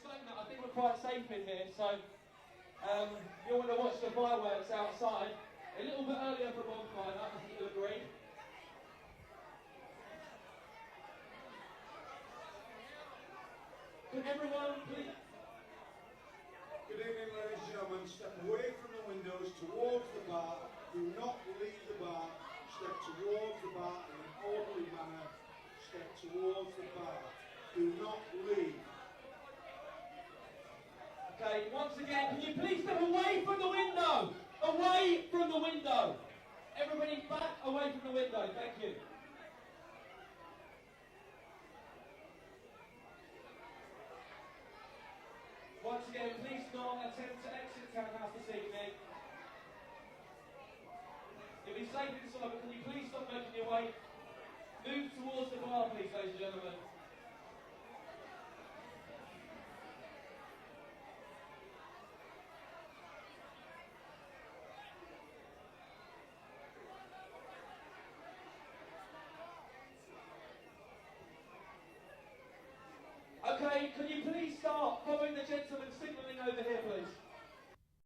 saying that, I think we're quite safe in here, so you'll want to watch the fireworks outside. A little bit earlier for bonfire, I think you'll agree. Can everyone please... Good evening, ladies and gentlemen. Step away from the windows towards the bar. Do not leave the bar. Step towards the bar in an orderly manner. Step towards the bar. Do not leave. Okay, once again, can you please step away from the window? Away from the window. Everybody back away from the window. Thank you. Once again, please not attempt to exit Townhouse this evening. You'll be safe inside, but can you please stop making your way? Move towards the bar, please, ladies and gentlemen. Okay, can you please start following the gentleman